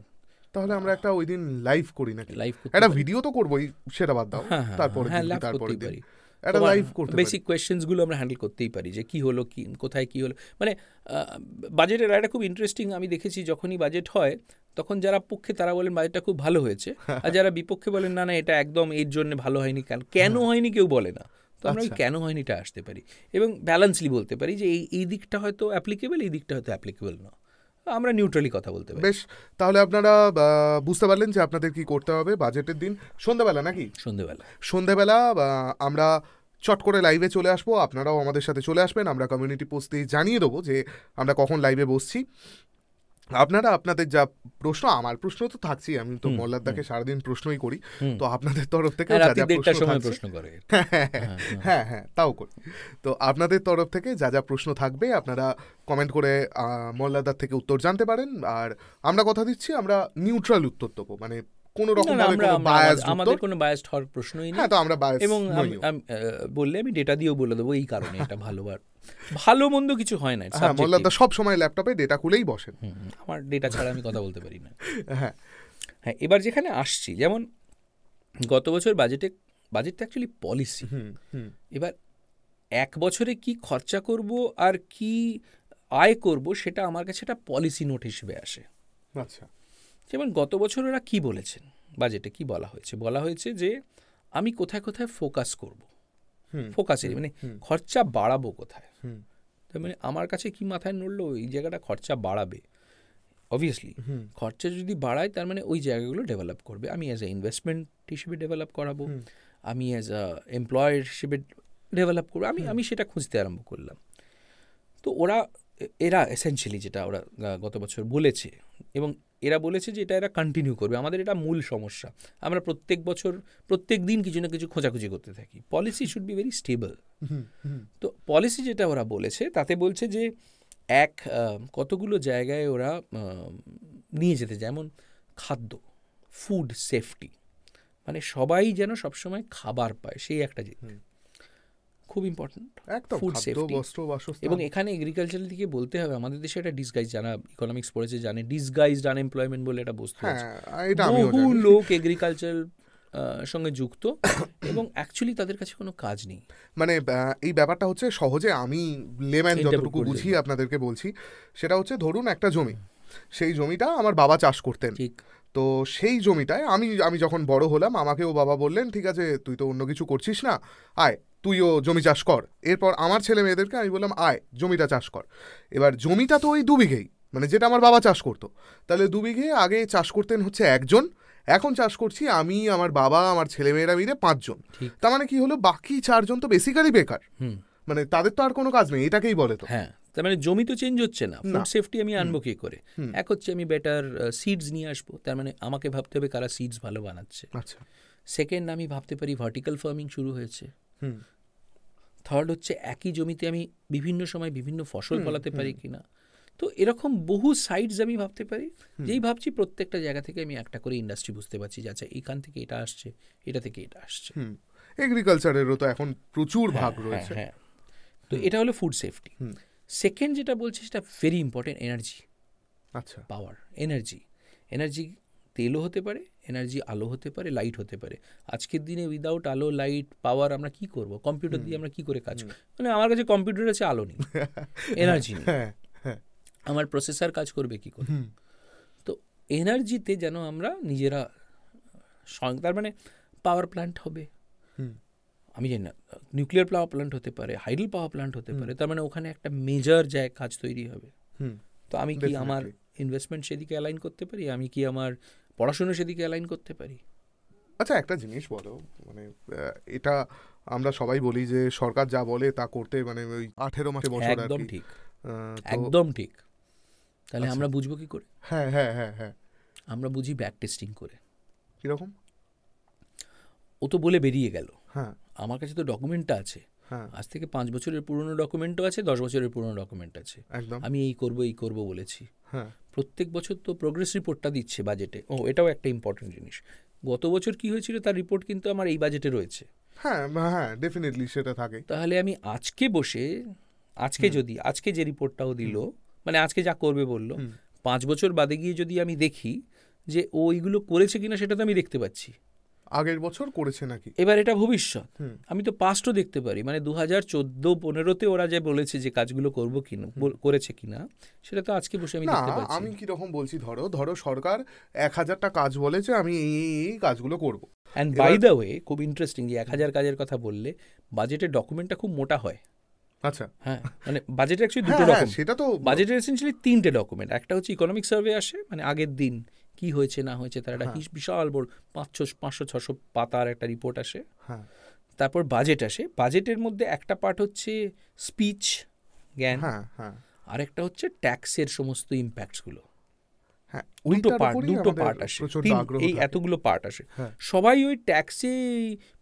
তাহলে আমরা একটা ওই দিন লাইভ করি নাকি? একটা ভিডিও তো করবোই, সেটা বাদ দাও, তারপরে একটা লাইভ করতে পারি। বেসিক কোয়েশ্চেন্সগুলো আমরা হ্যান্ডেল করতেই পারি, যে কি হলো, কি কোথায় কি হলো। মানে বাজেটের রায়টা খুব ইন্টারেস্টিং আমি দেখেছি। যখনই বাজেট হয় তখন যারা পক্ষে তারা বলেন বাজেটটা খুব ভালো হয়েছে, আর যারা বিপক্ষে বলেন না এটা একদম এর জন্য ভালো হয়নি। কেন হয়নি কেউ বলে না, তো আমরা ওই কেন হয়নিটা আসতে পারি এবং ব্যালেন্সলি বলতে পারি যে এই দিকটা হয়তো অ্যাপ্লিকেবল, এই দিকটা হয়তো অ্যাপ্লিকেবল না, আমরা নিউট্রালি কথা বলতে পারি। বেশ, তাহলে আপনারা বুঝতে পারলেন যে আপনাদের কি করতে হবে বাজেটের দিন সন্ধ্যাবেলা নাকি? সন্ধ্যাবেলা আমরা চট করে লাইভে চলে আসবো, আপনারাও আমাদের সাথে চলে আসবেন। আমরা কমিউনিটি পোস্ট দিয়ে জানিয়ে দেবো যে আমরা কখন লাইভে বসছি। আপনারা আপনাদের যা প্রশ্ন, আমার প্রশ্ন তো থাকছি, আমি তো মোল্লারদাকে সারাদিন প্রশ্নই করি, তো আপনাদের তরফ থেকে যা যা প্রশ্ন করে, হ্যাঁ তাও করি, তো আপনাদের তরফ থেকে যা যা প্রশ্ন থাকবে আপনারা কমেন্ট করে মোল্লারদার থেকে উত্তর জানতে পারেন। আর আমরা কথা দিচ্ছি আমরা নিউট্রাল উত্তর দেবো, মানে কোনো রকম আমাদের কোনো বায়াসড হওয়ার প্রশ্নই নেই। তো আমরা এবং বললে আমি ডেটা দিয়েও বলে দেবো, এই কারণে এটা ভালো মন্দ কিছু হয় না। মোল্লারদা সব সময় ল্যাপটপে ডেটা খুলেই বসেন, আমার ডেটা ছাড়া আমি কথা বলতে পারি না। হ্যাঁ, এবার যেখানে আসছি, যেমন গত বছর বাজেটটা অ্যাকচুয়ালি পলিসি। এবার 1 বছরে কি খরচা করব আর কি আয় করব, সেটা আমার কাছে একটা পলিসি নোট হিসেবে আসে। আচ্ছা, যেমন গত বছর ওরা কি বলেছেন, বাজেটে কি বলা হয়েছে যে আমি কোথায় কোথায় ফোকাস করব, ফোকাসের মানে খরচা বাড়াবো কোথায়। তার মানে আমার কাছে কি মাথায় নড়লো, এই জায়গাটা খরচা বাড়াবে, অবভিয়াসলি খরচা যদি বাড়ায় তার মানে ওই জায়গাগুলো ডেভেলপ করবে। আমি অ্যাজ এ ইনভেস্টমেন্ট হিসেবে ডেভেলপ করাবো, আমি অ্যাজ আ এমপ্লয়ার হিসেবে ডেভেলপ করবো, আমি সেটা খুঁজতে আরম্ভ করলাম। তো এরা এসেনশিয়ালি যেটা ওরা গত বছর বলেছে, এবং এরা বলেছে যে এরা কন্টিনিউ করবে। আমাদের এটা মূল সমস্যা, আমরা প্রত্যেক দিন কিছু না কিছু খোঁজাখুঁজি করতে থাকি। Policy should be very stable. তো পলিসি যেটা ওরা বলেছে তাতে বলছে যে কতগুলো জায়গায় ওরা নিয়ে যেতে, যেমন খাদ্য, ফুড সেফটি, মানে সবাই যেন সবসময় খাবার পায়, সেই একটা জিনিস খুব ইম্পর্টেন্ট, ফুড সেফটি। এবং এখানে এগ্রিকালচারের দিকে বলতে হবে, আমাদের দেশে একটা ডিসগাইজ, যারা ইকোনমিক্স পড়েছে জানে, ডিসগাইজড আনএমপ্লয়মেন্ট বলে একটা বস্তু আছে। বহু লোক এগ্রিকালচার সঙ্গে যুক্ত এবং অ্যাকচুয়ালি তাদের কাছে কোনো কাজ নেই। মানে এই ব্যাপারটা হচ্ছে, সহজে আমি লেম্যান যতটুকু বুঝি আপনাদেরকে বলছি, সেটা হচ্ছে ধরুন একটা জমি, সেই জমিটা আমার বাবা চাষ করতেন। ঠিক, তো সেই জমিটায় আমি যখন বড় হলাম, আমাকেও বাবা বললেন ঠিক আছে তুই তো অন্য কিছু করছিস না, আয় তুইও জমি চাষ কর। এরপর আমার ছেলে মেয়েদেরকে আমি বললাম আয় জমিটা চাষ কর। এবার জমিটা তো ওই 2 বিঘেই, মানে যেটা আমার বাবা চাষ করতো, তাহলে 2 বিঘে আগে চাষ করতেন হচ্ছে একজন, এখন চাষ করছি আমি, আমার বাবা, আমার ছেলেমেয়েরা মিলে 5 জন। তার মানে কি হলো, বাকি 4 জন তো বেসিক্যালি বেকার, মানে তাদের তো আর কোনো কাজ নেই, এটাকেই বলে। তো হ্যাঁ, তার মানে জমি তো চেঞ্জ হচ্ছে না, ফুড সেফটি আমি আনবো কি করে? এক হচ্ছে আমি বেটার সিডস নিয়ে আসবো, তার মানে আমাকে ভাবতে হবে কারা সিডস ভালো বানাচ্ছে। আচ্ছা, সেকেন্ড আমি ভাবতে পারি ভার্টিক্যাল ফার্মিং শুরু হয়েছে। থার্ড হচ্ছে একই জমিতে আমি বিভিন্ন সময় বিভিন্ন ফসল ফলাতে পারি কিনা। তো এরকম বহু সাইডস আমি ভাবতে পারি, যেই ভাবছি প্রত্যেকটা জায়গা থেকে আমি একটা করে ইন্ডাস্ট্রি বুঝতে পারছি যে আচ্ছা এখান থেকে এটা আসছে, এটা থেকে এটা আসছে। এগ্রিকালচারেরও তো এখন প্রচুর ভাগ রয়েছে। হ্যাঁ, তো এটা হলো ফুড সেফটি। সেকেন্ড যেটা বলছি সেটা ভেরি ইম্পর্টেন্ট, এনার্জি। আচ্ছা, পাওয়ার, এনার্জি তেলও হতে পারে, এনার্জি আলো হতে পারে, লাইট হতে পারে। আজকের দিনে উইদাউট আলো, লাইট, পাওয়ার আমরা কি করব? কম্পিউটার দিয়ে আমরা কি করে কাজ করব? মানে আমার কাছে কম্পিউটার আছে, আলো নেই, এনার্জি নেই, আমার প্রসেসর কাজ করবে কি করে? তো এনার্জিতে যেন আমরা নিজেরা, তার মানে পাওয়ার প্ল্যান্ট হবে, আমি জানি না, নিউক্লিয়ার পাওয়ার প্ল্যান্ট হতে পারে, হাইড্রো পাওয়ার প্ল্যান্ট হতে পারে, তার মানে ওখানে একটা মেজর কাজ তৈরি হবে। তো আমি কি আমার ইনভেস্টমেন্ট সেদিকে অ্যালাইন করতে পারি? আমি কি আমার পড়াশোনা সেদিকে অ্যালাইন করতে পারি? আচ্ছা, একটা জিনিস বলো, মানে এটা আমরা সবাই বলি যে সরকার যা বলে তা করতে, মানে ওই 18 মাসে বছর, একদম ঠিক, একদম ঠিক। তাহলে আমরা বুঝবো কি করে? হ্যাঁ হ্যাঁ হ্যাঁ হ্যাঁ, আমরা বুঝি ব্যাক টেস্টিং করে। কিরকম? ও তো বলে বেরিয়ে গেল, হ্যাঁ, আমার কাছে তো ডকুমেন্টটা আছে, আজ থেকে 5 বছরের পুরনো ডকুমেন্টও আছে, 10 বছরের পুরনো ডকুমেন্ট আছে। আমি এই করব বলেছি। প্রত্যেক বছর তো প্রোগ্রেস রিপোর্টটা দিচ্ছে বাজেটে। এটাও একটা ইম্পর্টেন্ট জিনিস। গত বছর কি হয়েছিল তার রিপোর্ট কিন্তু আমার এই বাজেটে রয়েছে। হ্যাঁ হ্যাঁ, ডেফিনেটলি সেটা থাকে। তাহলে আমি আজকে বসে, আজকে যে রিপোর্টটাও দিল, মানে আজকে যা করবে বললো, 5 বছর বাদে গিয়ে যদি আমি দেখি যে ও এইগুলো করেছে কিনা, সেটা তো আমি দেখতে পাচ্ছি আগের বছর করেছে নাকি। এবার এটা ভবিষ্যৎ, আমি তো পাস্টও দেখতে পারি। মানে 2014-15-তে ওরা যে বলেছে যে কাজগুলো করবো কিনা, করেছে কিনা, সেটা তো আজকে বসে আমি দেখতে পাচ্ছি। আমি কিরকম বলছি, ধরো সরকার 1000টা কাজ বলেছে, আমি এই কাজগুলো করবো। অ্যান্ড বাই দ্য ওয়ে, খুব ইন্টারেস্টিং যে 1000 কাজের কথা বললে, বাজেটের ডকুমেন্টটা খুব মোটা হয়। আচ্ছা, হ্যাঁ, মানে বাজেটের অ্যাকচুয়ালি দুটো ডকুমেন্ট। সেটা তো বাজেটের এসেন্সিয়ালি 3টে ডকুমেন্ট। একটা হচ্ছে ইকোনমিক সার্ভে আসে, মানে আগের দিন কি হয়েছে না হয়েছে তার একটা বিশাল বড় 500-600 পাতার একটা রিপোর্ট আসে। তারপর বাজেট আসে। বাজেটের মধ্যে একটা পার্ট হচ্ছে স্পিচ জ্ঞান, আর একটা হচ্ছে ট্যাক্সের সমস্ত ইম্প্যাক্টসগুলো। দুটো পার্ট আসে, এই এতগুলো পার্ট আসে। সবাই ওই ট্যাক্সে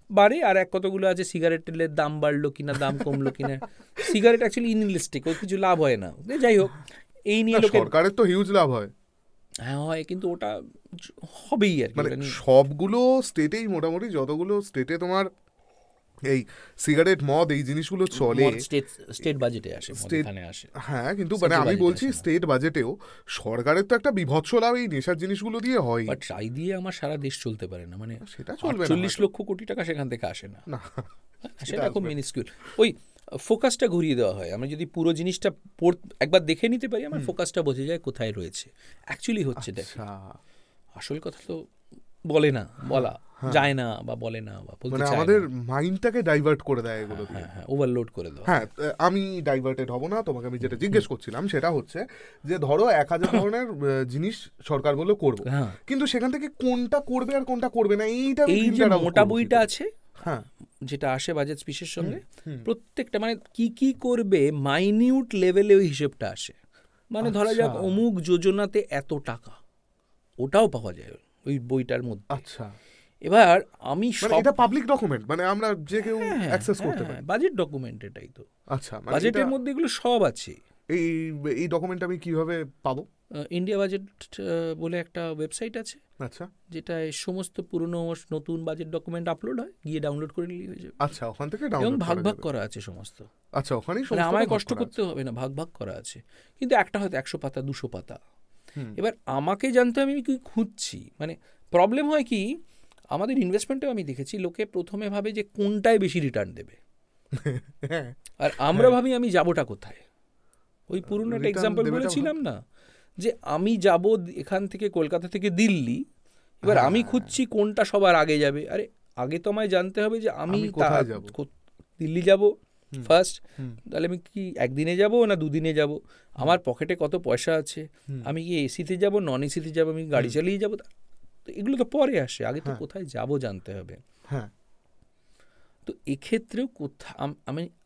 বাড়ে, আর এক কতগুলো আছে সিগারেটের দাম বাড়লো কিনা, দাম কমলো কিনা। সিগারেট অ্যাকচুয়ালি ইনলিস্টিক, ওর কিছু লাভ হয় না। যাই হোক, এই নিয়ে সরকারের তো হিউজ লাভ হয়। হ্যাঁ হয়, কিন্তু ওটা হবেই আর কি। মানে সবগুলো স্টেটেই, মোটামুটি যতগুলো স্টেটে তোমার এই সিগারেট, মদ, এই জিনিসগুলো চলে, স্টেট বাজেটে আসে, এখানে আসে। হ্যাঁ, কিন্তু মানে আমি বলছি স্টেট বাজেটেও সরকারের তো একটা বিভৎস লাভ এই নেশার জিনিসগুলো দিয়ে হয়। বাট তাই দিয়ে আমার সারা দেশ চলতে পারে না, মানে সেটা চলবে না। 40 লক্ষ কোটি টাকা সেখান থেকে আসে না, সেটা খুব মিনিস্কিউল। ওই ফোকাসটা ঘুরিয়ে দেওয়া হয়। আমরা যদি পুরো জিনিসটা একবার দেখে নিতে পারি, আমার ফোকাসটা বোঝা যায় কোথায় রয়েছে অ্যাকচুয়ালি হচ্ছে। দেখ, আসল কথা তো বলে না, বলা যায় না, বা বলে না, বা বলতে চায় না। আমাদের মাইন্ডটাকে ডাইভার্ট করে দেয় এগুলো। হ্যাঁ, ওভারলোড করে দেয়। হ্যাঁ, আমি ডাইভার্টেড হব না। তোমাকে আমি যেটা জিজ্ঞেস করছিলাম সেটা হচ্ছে যে ধরো 1000 ধরনের জিনিস সরকার বলে করবো, কিন্তু সেখান থেকে কোনটা করবে আর কোনটা করবে না, এইটা এই যে মোটা বইটা আছে, হ্যাঁ, যেটা আসে বাজেট স্পিচের সঙ্গে, প্রত্যেকটা মানে কি কি করবে মাইনিউট লেভেলে ওই হিসেবটা আসে। মানে ধরা যাক অমুক যোজনাতে এত টাকা, ওটাও পাওয়া যায় ওই বইটার মধ্যে। আচ্ছা, এবার আমি এটা পাবলিক ডকুমেন্ট, মানে আমরা যে কেউ অ্যাক্সেস করতে পারি, বাজেট ডকুমেন্ট এটাই তো। আচ্ছা, বাজেটের মধ্যে এগুলো সব আছে। এই ডকুমেন্ট আমি কিভাবে পাবো? ইন্ডিয়া বাজেট বলে একটা ওয়েবসাইট আছে, আচ্ছা, যেটা সমস্ত পুরনো নতুন বাজেট ডকুমেন্ট আপলোড হয়, গিয়ে ডাউনলোড করে নিলেই হয়ে যাবে। আচ্ছা, ওখান থেকে ডাউনলোড, এবং ভাগ করা আছে সমস্ত। আচ্ছা, ওখানেই মানে আমায় কষ্ট করতে হবে না, ভাগ করা আছে। কিন্তু একটা হয়তো 100 পাতা 200 পাতা। এবার আমাকে জানতে আমি কি খুঁজছি। মানে প্রবলেম হয় কি, আমাদের ইনভেস্টমেন্টেও আমি দেখেছি লোকে প্রথমে ভাবে যে কোনটায় বেশি রিটার্ন দেবে, আর আমরা ভাবি আমি যাবোটা কোথায়। ওই পুরনো একটা এক্সাম্পল বলেছিলাম না, যে আমি যাব এখান থেকে, কলকাতা থেকে দিল্লি, এবার আমি খুঁজছি কোনটা সবার আগে যাবে। আরে আগে তো আমায় জানতে হবে যে আমি দিল্লি যাব ফার্স্ট, তাহলে আমি কি একদিনে যাব না 2 দিনে যাব, আমার পকেটে কত পয়সা আছে, আমি কি এসিতে যাব নন এসিতে যাব, আমি গাড়ি চালিয়ে যাব, এগুলো তো পরে আসে। আগে তো কোথায় যাব জানতে হবে। তো এক্ষেত্রেও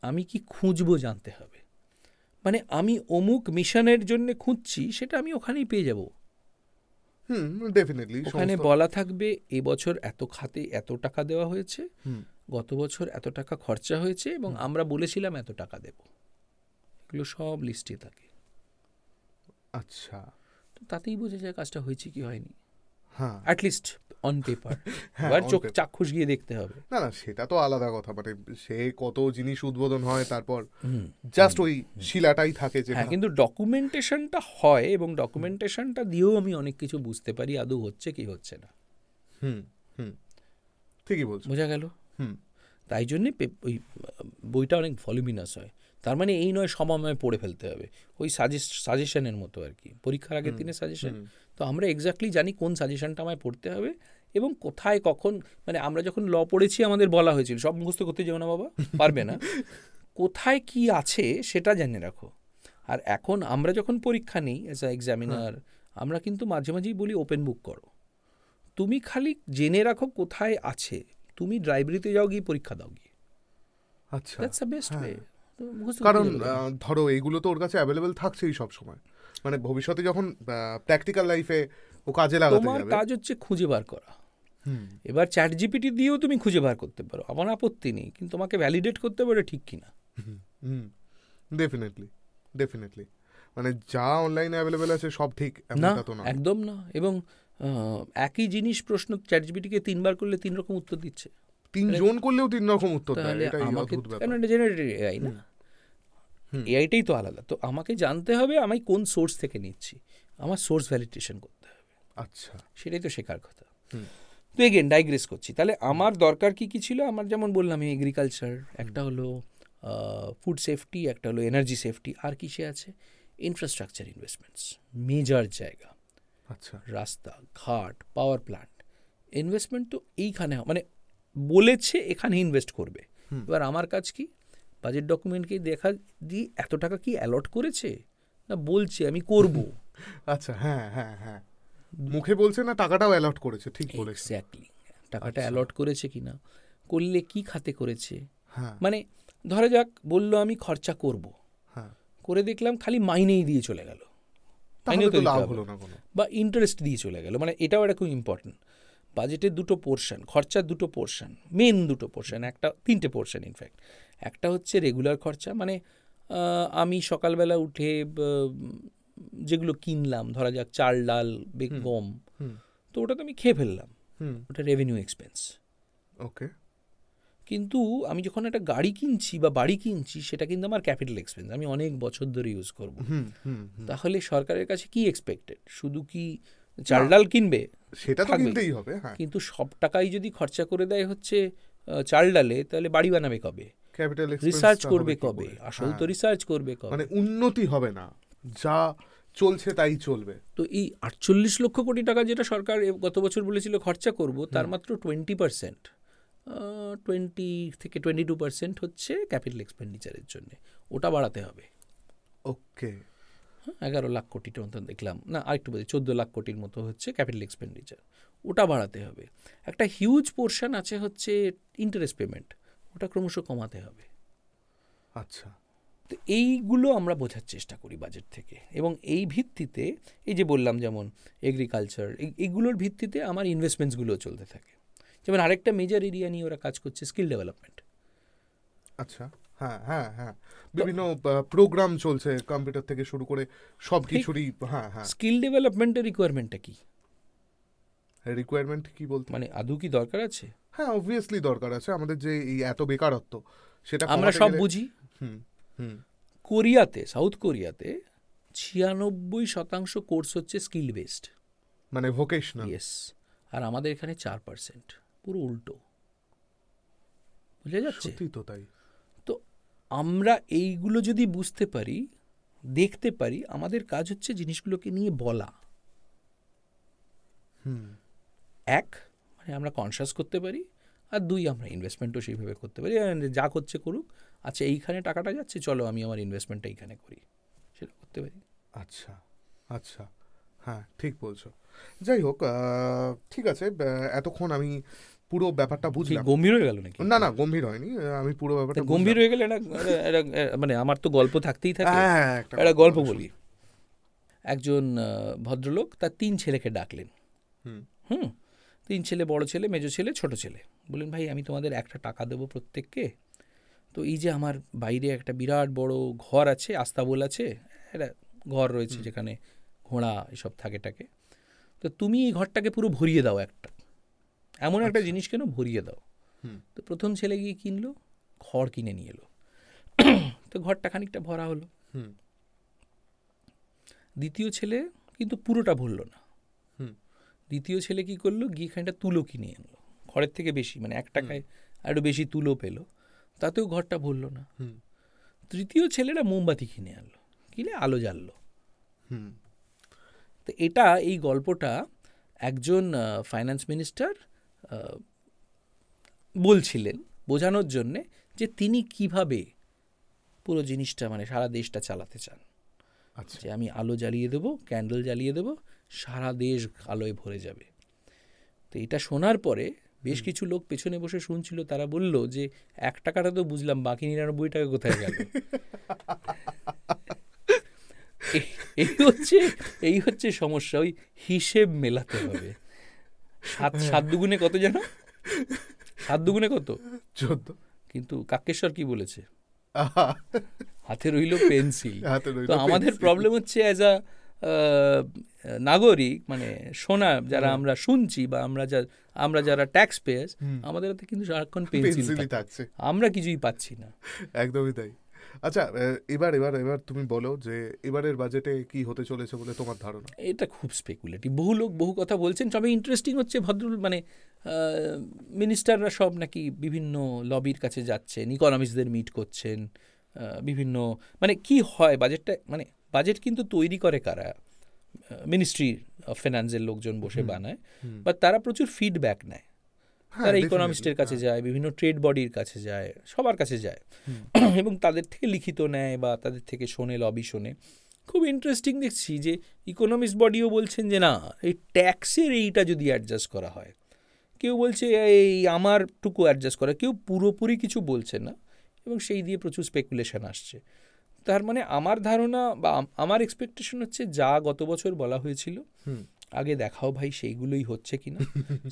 আমি কি খুঁজবো জানতে হবে। মানে আমি অমুক মিশনের জন্য খুঁজছি, সেটা আমি ওখানেই পেয়ে যাব। ডেফিনেটলি ওখানে বলা থাকবে এবছর এত খাতে এত টাকা দেওয়া হয়েছে, গত বছর এত টাকা খরচা হয়েছে এবং আমরা বলেছিলাম এত টাকা দেব, এগুলো সব লিস্টে থাকে। আচ্ছা, তো তাতেই বোঝা যায় কাজটা হয়েছে কি হয়নি, হ্যাঁ, অ্যাটলিস্ট অন পেপার। এবার চোখ চাক্ষুষ গিয়ে দেখতে হবে। না না, সেটা তো আলাদা কথা, মানে সে কত জিনিস উদ্বোধন হয়, তারপর জাস্ট ওই শিলাটাই থাকে যে। হ্যাঁ, কিন্তু ডকুমেন্টেশনটা হয় এবং ডকুমেন্টেশনটা দিয়েও আমি অনেক কিছু বুঝতে পারি আদৌ হচ্ছে কি হচ্ছে না। ঠিকই বলছো, বোঝা গেল। তাই জন্যে ওই বইটা অনেক ভলিউমিনাস হয়। তার মানে এই নয় সময় পড়ে ফেলতে হবে, ওই সাজেশনের মতো আর কি, পরীক্ষার আগের দিনের সাজেশন। তো আমরা এক্স্যাক্টলি জানি কোন সাজেশনটা আমায় পড়তে হবে এবং কোথায় কখন। মানে আমরা যখন ল পড়েছি আমাদের বলা হয়েছিল সব মুখস্থ করতে যাও না বাবা, পারবে না, কোথায় কি আছে সেটা জেনে রাখো। আর এখন আমরা যখন পরীক্ষা নিই অ্যাজ আ এক্সামিনার, আমরা কিন্তু মাঝে মাঝেই বলি ওপেন বুক করো, তুমি খালি জেনে রাখো কোথায় আছে, তুমি লাইব্রেরিতে যাও গিয়ে পরীক্ষা দাও গিয়ে। আচ্ছা, দ্যাটস দ্য বেস্ট ওয়ে। কারণ ধরো এইগুলো তো ওর কাছে অ্যাভেলেবল থাকছেই সব সময়, মানে ভবিষ্যতে যখন প্র্যাকটিক্যাল লাইফে ও কাজে লাগাতে যাবে। তোমার কাজ হচ্ছে খুঁজে বার করা। এবার চ্যাট জিপিটি দিয়েও তুমি খুঁজে বার করতে পারো, আমার আপত্তি নেই, কিন্তু তোমাকে ভ্যালিডেট করতে পারো ঠিক কিনা। ডেফিনেটলি মানে যা অনলাইনে অ্যাভেলেবেল আছে সব ঠিক না, এমনটা তো না, একদম না। এবং একই জিনিস প্রশ্ন চ্যাট জিপিটিকে 3 বার করলে 3 রকম উত্তর দিচ্ছে। 3 জন করলেও 3 রকম উত্তর দেয়, তাহলে এটাই আমাকে অদ্ভুত ব্যাপার। কেন এটা জেনারেটেড এআই না, এআইটাই তো আলাদা। তো আমাকে জানতে হবে আমি কোন সোর্স থেকে নিচ্ছি, আমার সোর্স ভ্যালিডেশন করতে হবে। আচ্ছা, সেটাই তো শেখার কথা। তো এগেন ডাইগ্রেস করছি, তাহলে আমার দরকার কি কি ছিল? আমার যেমন বললাম এগ্রিকালচার, একটা হলো ফুড সেফটি, একটা হলো এনার্জি সেফটি, আর কিসে আছে ইনফ্রাস্ট্রাকচার ইনভেস্টমেন্টস, মেজর জায়গা, আচ্ছা, রাস্তা ঘাট, পাওয়ার প্ল্যান্ট, ইনভেস্টমেন্ট তো এইখানে মানে বলেছে এখানে ইনভেস্ট করবে। এবার আমার কাজ কি, বাজেট ডকুমেন্টকে দেখা দিই এত টাকা কি অ্যালট করেছে না বলছে আমি করব। আচ্ছা, হ্যাঁ হ্যাঁ হ্যাঁ, মুখে বলছে না, টাকাটাও অ্যালট করেছে, ঠিক বলেছে। এক্স্যাক্টলি, টাকাটা অ্যালট করেছে কিনা, করলে কি খাতে করেছে। হ্যাঁ, মানে ধরা যাক বললো আমি খরচা করব, হ্যাঁ, করে দেখলাম খালি মাইনেই দিয়ে চলে গেল, তাহলে তো লাভ হলো না কোনো, বা ইন্টারেস্ট দিয়ে চলে গেল। মানে এটাও একটা খুব ইম্পর্টেন্ট, বাজেটের দুটো পোর্শন, খরচার দুটো পোর্শন, মেন দুটো পোর্শন, একটা 3টে পোর্শন ইনফ্যাক্ট। একটা হচ্ছে রেগুলার খরচা, মানে আমি সকালবেলা উঠে যেগুলো কিনলাম, ধরা যাক চাল ডাল গম, তো ওটা তো আমি খেয়ে ফেললাম, ওটা রেভিনিউ এক্সপেন্স। ওকে, কিন্তু আমি যখন একটা গাড়ি কিনছি বা বাড়ি কিনছি, সেটা কিন্তু আমার ক্যাপিটাল এক্সপেন্স, আমি অনেক বছর ধরে ইউজ করব। তাহলে সরকারের কাছে কি এক্সপেক্টেড, শুধু কি চাল ডাল কিনবে? সেটা তো কিনতেই হবে, হ্যাঁ, কিন্তু সব টাকাই যদি খরচা করে দেয় হচ্ছে চাল ডালে, তাহলে বাড়ি বানাবে কবে, ক্যাপিটাল রিসার্চ করবে কবে, আসল তো রিসার্চ করবে কবে, মানে উন্নতি হবে না, যা চলছে তাই চলবে। তো এই 48 লক্ষ কোটি টাকা যেটা সরকার গত বছর বলেছিল খরচা করব, তার মাত্র 20%, 20 থেকে 22% হচ্ছে ক্যাপিটাল এক্সপেন্ডিচারের জন্য, ওটা বাড়াতে হবে। ওকে, 11 লাখ কোটির মতো দেখলাম, না আরেকটু বলি 14 লাখ কোটির মতো হচ্ছে ক্যাপিটাল এক্সপেন্ডিচার, ওটা বাড়াতে হবে। একটা হিউজ পোর্শন আছে হচ্ছে ইন্টারেস্ট পেমেন্ট, ওটা ক্রমশ কমাতে হবে। আচ্ছা, তো এইগুলো আমরা বোঝার চেষ্টা করি বাজেট থেকে, এবং এই ভিত্তিতে এই যে বললাম যেমন এগ্রিকালচার, এইগুলোর ভিত্তিতে আমার ইনভেস্টমেন্টসগুলো চলতে থাকে। যেমন আরেকটা মেজর এরিয়া নিয়ে ওরা কাজ করছে স্কিল ডেভেলপমেন্ট। আচ্ছা, হ্যাঁ হ্যাঁ হ্যাঁ, বিভিন্ন প্রোগ্রাম চলছে কম্পিউটার থেকে শুরু করে সব কিছুরই। হ্যাঁ হ্যাঁ, স্কিল ডেভেলপমেন্টের রিকোয়ারমেন্টটা কি, রিকোয়ারমেন্ট কি বলতে, মানে আদৌ কি দরকার আছে? হ্যাঁ অবভিয়াসলি দরকার আছে, আমাদের যে এই এত বেকারত্ব সেটা আমরা সব বুঝি। কোরিয়াতে, সাউথ কোরিয়াতে 96% কোর্স হচ্ছে স্কিল বেসড, মানে ভোকেশনাল। ইয়েস, আর আমাদের এখানে 4%, পুরো উল্টো। বুঝা যাচ্ছে? সত্যি তো তাই। তো আমরা এইগুলো যদি বুঝতে পারি, দেখতে পারি, আমাদের কাজ হচ্ছে জিনিসগুলোকে নিয়ে বলা। এক, মানে আমরা কনসাস করতে পারি, আর দুই, আমরা ইনভেস্টমেন্টও সেইভাবে করতে পারি, যা করছে করুক, আচ্ছা এইখানে টাকাটা যাচ্ছে, চলো আমি আমার ইনভেস্টমেন্টটা এইখানে করি, সেটা করতে পারি। আচ্ছা আচ্ছা, হ্যাঁ ঠিক বলছো। যাই হোক, ঠিক আছে, এতক্ষণ আমি পুরো ব্যাপারটা বুঝলাম। গম্ভীর হয়ে গেল নাকি? না না, গম্ভীর হয়নি, আমি পুরো ব্যাপারটা গম্ভীর হয়ে গেলে মানে আমার তো গল্প থাকতেই থাকে, একটা গল্প বলি। একজন ভদ্রলোক তার 3 ছেলেকে ডাকলেন। 3 ছেলে, বড় ছেলে, মেজো ছেলে, ছোট ছেলে। বললেন ভাই আমি তোমাদের একটা টাকা দেবো প্রত্যেককে, তো এই যে আমার বাইরে একটা বিরাট বড় ঘর আছে, আস্তাবল আছে, একটা ঘর রয়েছে যেখানে ঘোড়া এসব থাকে টাকে, তো তুমি এই ঘরটাকে পুরো ভরিয়ে দাও, এমন একটা জিনিস কেন ভরিয়ে দাও। তো প্রথম ছেলে গিয়ে কিনলো, খড় কিনে নিয়ে এলো, তো ঘরটা খানিকটা ভরা হলো। দ্বিতীয় ছেলে কিন্তু পুরোটা ভরলো না। দ্বিতীয় ছেলে কি করলো, গিয়ে খানিকটা তুলো কিনে আনলো, খড়ের থেকে বেশি, মানে 1 টাকায় আরো বেশি তুলো পেলো, তাতেও ঘরটা ভরলো না। তৃতীয় ছেলেরা মোমবাতি কিনে আনলো, কিনে আলো জ্বাললো। তো এটা, এই গল্পটা একজন ফাইন্যান্স মিনিস্টার বলছিলেন বোঝানোর জন্যে যে তিনি কিভাবে পুরো জিনিসটা, মানে সারা দেশটা চালাতে চান। আচ্ছা, যে আমি আলো জ্বালিয়ে দেবো, ক্যান্ডেল জ্বালিয়ে দেবো, সারা দেশ আলোয় ভরে যাবে। তো এটা শোনার পরে বেশ কিছু লোক পেছনে বসে শুনছিল, তারা বলল যে 1 টাকাটা তো বুঝলাম, বাকি 99 টাকা কোথায় গেল? এই হচ্ছে সমস্যা, ওই হিসেব মেলাতে হবে। 7 দুগুণে কত জানো? 7 দুগুণে কত? 14। কিন্তু কাকেশ্বর কি বলেছে? হাতে রইল পেন্সিল। তো আমাদের প্রবলেম হচ্ছে অ্যাজ আ নাগরিক, মানে শোনা যারা আমরা শুনছি, বা আমরা যারা ট্যাক্স পেয়ার্স, আমাদের হাতে কিন্তু সারাক্ষণ পেন্সিল থাকছে, আমরা কিছুই পাচ্ছি না। একদমই তাই। আচ্ছা, এবার তুমি বলো যে এবারের বাজেটে কি হতে চলেছে বলে তোমার ধারণা? এটা খুব স্পেকুলেটিভ, বহু লোক বহু কথা বলছেন। তবে ইন্টারেস্টিং হচ্ছে মানে মিনিস্টাররা সব নাকি বিভিন্ন লবির কাছে যাচ্ছেন, ইকোনমিস্টদের মিট করছেন, বিভিন্ন, মানে কি হয় বাজেটটা, মানে বাজেট কিন্তু তৈরি করে কারা? মিনিস্ট্রি অফ ফিনান্সের লোকজন বসে বানায়, বা তারা প্রচুর ফিডব্যাক নেয়, তারা ইকোনমিস্টের কাছে যায়, বিভিন্ন ট্রেড বডির কাছে যায়, সবার কাছে যায়, এবং তাদের থেকে লিখিত নেয় বা তাদের থেকে শোনে, লবি শোনে। খুব ইন্টারেস্টিং দেখছি যে ইকোনমিস্ট বডিও বলছেন যে না, এই ট্যাক্সের এইটা যদি অ্যাডজাস্ট করা হয়, কেউ বলছে এই আমারটুকু অ্যাডজাস্ট করা, কেউ পুরোপুরি কিছু বলছে না, এবং সেই দিয়ে প্রচুর স্পেকুলেশন আসছে। তার মানে আমার ধারণা বা আমার এক্সপেকটেশন হচ্ছে যা গত বছর বলা হয়েছিল, আগে দেখাও ভাই সেইগুলোই হচ্ছে কিনা,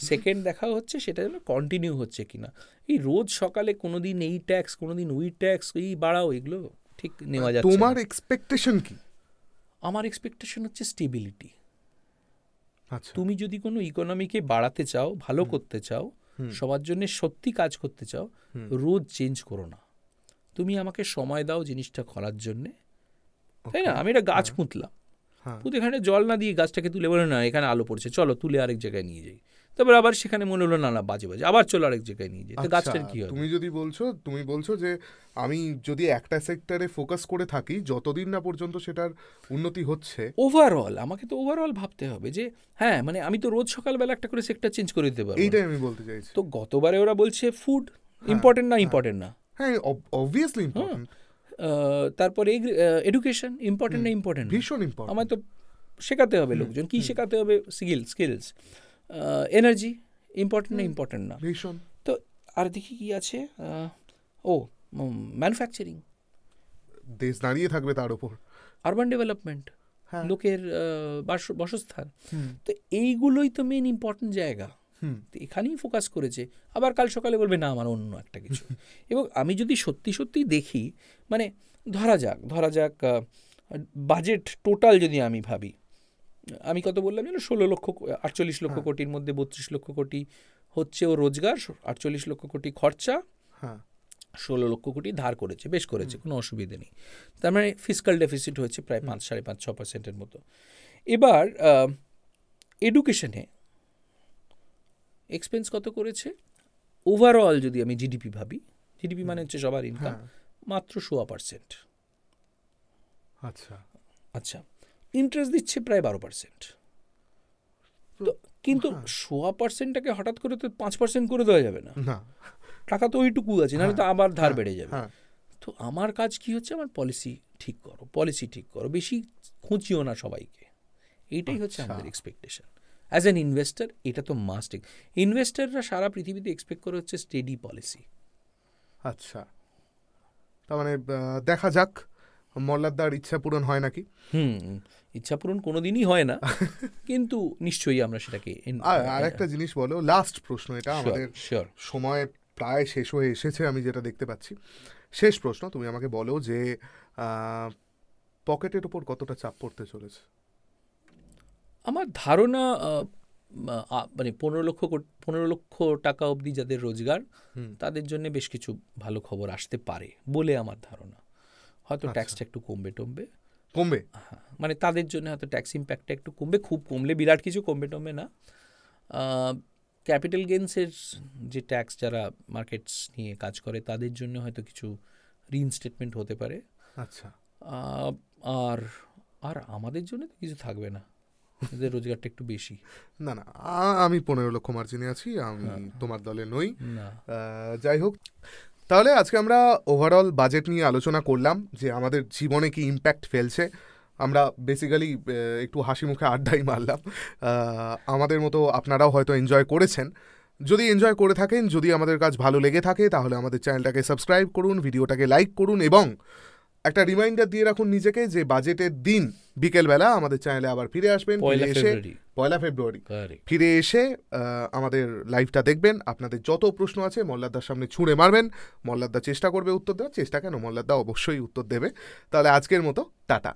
সেকেন্ড দেখাও হচ্ছে সেটা যেন কন্টিনিউ হচ্ছে কিনা। এই রোজ সকালে কোনোদিন এই ট্যাক্স, কোনোদিন ওই ট্যাক্স, এই বাড়াও, এগুলো ঠিক নেওয়া যাচ্ছে। তোমার এক্সপেকটেশন কি? আমার এক্সপেকটেশন হচ্ছে স্টেবিলিটি। আচ্ছা, তুমি যদি কোনো ইকোনমিকে বাড়াতে চাও, ভালো করতে চাও, সবার জন্য সত্যি কাজ করতে চাও, রোজ চেঞ্জ করো না। তুমি আমাকে সময় দাও জিনিসটা করার জন্যে, তাই না? আমি একটা গাছ পুঁতলাম, পুঁতে এখানে জল না দিয়ে গাছটাকে তুলে বলে না এখানে আলো পড়ছে, চলো তুলে আরেক জায়গায় নিয়ে যাই, তারপর আবার সেখানে মনে হলো না বাজে বাজে, আবার চলো আরেক জায়গায় নিয়ে যাই, তো গাছটার কি হবে? তুমি বলছো যে আমি যদি একটা সেক্টরে ফোকাস করে থাকি, যতদিন না পর্যন্ত সেটার উন্নতি হচ্ছে, ওভারঅল আমাকে তো ওভারঅল ভাবতে হবে যে হ্যাঁ, মানে আমি তো রোজ সকালবেলা একটা করে সেক্টর চেঞ্জ করে দিতে পারবো। এইটাই আমি বলতে চাইছি। তো গতবারে ওরা বলছে ফুড ইম্পর্টেন্ট না, ইম্পর্টেন্ট না, হ্যাঁ অবভিয়াসলি ইম্পর্টেন্ট। তারপরে এডুকেশন ইম্পর্টেন্ট না, ইম্পর্টেন্ট, ভীষণ ইম্পর্টেন্ট। আমায় তো শেখাতে হবে লোকজন, কি শেখাতে হবে? স্কিলস। এনার্জি ইম্পর্টেন্ট না, ইম্পর্টেন্ট না, ভীষণ। তো আর দেখি কি আছে, ম্যানুফ্যাকচারিং, দেশ দাঁড়িয়ে থাকবে তার উপর, আরবান ডেভেলপমেন্ট, লোকের বাসস্থান, তো এইগুলোই তো মেন ইম্পর্টেন্ট জায়গা, তো এখানেই ফোকাস করেছে। আবার কাল সকালে বলবে না আমার অন্য একটা কিছু। এবং আমি যদি সত্যি সত্যি দেখি, মানে ধরা যাক বাজেট টোটাল যদি আমি ভাবি, আমি কত বললাম যেন 48 লক্ষ কোটির মধ্যে 32 লক্ষ কোটি হচ্ছে ও রোজগার, 48 লক্ষ কোটি খরচা, 16 লক্ষ কোটি ধার করেছে, বেশ করেছে, কোনো অসুবিধে নেই। তার মানে ফিসকাল ডেফিসিট হয়েছে প্রায় 5.5-6% মতো। এবার এডুকেশনে এক্সপেন্স কত করেছে ওভারঅল যদি আমি জিডিপি ভাবি, জিডিপি মানে হচ্ছে সবার ইনকাম, মাত্র 1.5%। আচ্ছা, ইন্টারেস্ট দিচ্ছে প্রায় 12%। তো কিন্তু 1.5%টাকে হঠাৎ করে তো 5% করে দেওয়া যাবে না, টাকা তো ওইটুকু আছে, নাহলে তো আবার ধার বেড়ে যাবে। তো আমার কাজ কি হচ্ছে, আমার পলিসি ঠিক করো, বেশি খুঁচিও না সবাইকে, এইটাই হচ্ছে আমাদের এক্সপেকটেশন। অ্যাজ অ্যান ইনভেস্টার এটা তো মাস্ট। ইনভেস্টাররা সারা পৃথিবীতে এক্সপেক্ট করে হচ্ছে স্টেডি পলিসি। আচ্ছা, তার মানে দেখা যাক মল্লারদার ইচ্ছা পূরণ হয় নাকি। ইচ্ছা পূরণ কোনোদিনই হয় না, কিন্তু নিশ্চয়ই আমরা সেটাকে। আর একটা জিনিস বলো, লাস্ট প্রশ্ন, এটা আমাদের সময় প্রায় শেষ হয়ে এসেছে আমি যেটা দেখতে পাচ্ছি। শেষ প্রশ্ন, তুমি আমাকে বলো যে পকেটের উপর কতটা চাপ পড়তে চলেছে? আমার ধারণা মানে 15 লক্ষ টাকা অবধি যাদের রোজগার, তাদের জন্য বেশ কিছু ভালো খবর আসতে পারে বলে আমার ধারণা। হয়তো ট্যাক্সটা একটু কমবে, হ্যাঁ, মানে তাদের জন্য হয়তো ট্যাক্স ইম্প্যাক্টটা একটু কমবে, খুব কমলে, বিরাট কিছু কমবে না। ক্যাপিটাল গেইনসের যে ট্যাক্স যারা মার্কেটস নিয়ে কাজ করে তাদের জন্য হয়তো কিছু রিইনস্টেটমেন্ট হতে পারে। আচ্ছা, আর আমাদের জন্য তো কিছু থাকবে না, এদের রোজগারটা একটু বেশি। না, আমি 15 লক্ষ মার্জিনে আছি, আমি তোমার দলে নই। যাই হোক, তাহলে আজকে আমরা ওভারঅল বাজেট নিয়ে আলোচনা করলাম যে আমাদের জীবনে কি ইম্প্যাক্ট ফেলছে। আমরা বেসিক্যালি একটু হাসি মুখে আড্ডাই মারলাম। আমাদের মতো আপনারাও হয়তো এনজয় করেছেন। যদি এনজয় করে থাকেন, যদি আমাদের কাজ ভালো লেগে থাকে, তাহলে আমাদের চ্যানেলটাকে সাবস্ক্রাইব করুন, ভিডিওটাকে লাইক করুন, এবং একটা রিমাইন্ডার দিয়ে রাখুন নিজেকে যে বাজেটের দিন বিকেলবেলা আমাদের চ্যানেলে আবার ফিরে আসবেন। 1 ফেব্রুয়ারি ফিরে এসে আমাদের লাইভটা দেখবেন। আপনাদের যত প্রশ্ন আছে মল্লারদার সামনে ছুঁড়ে মারবেন, মল্লারদা চেষ্টা করবে উত্তর দেওয়ার। চেষ্টা কেন, মল্লারদা অবশ্যই উত্তর দেবে। তাহলে আজকের মতো টাটা।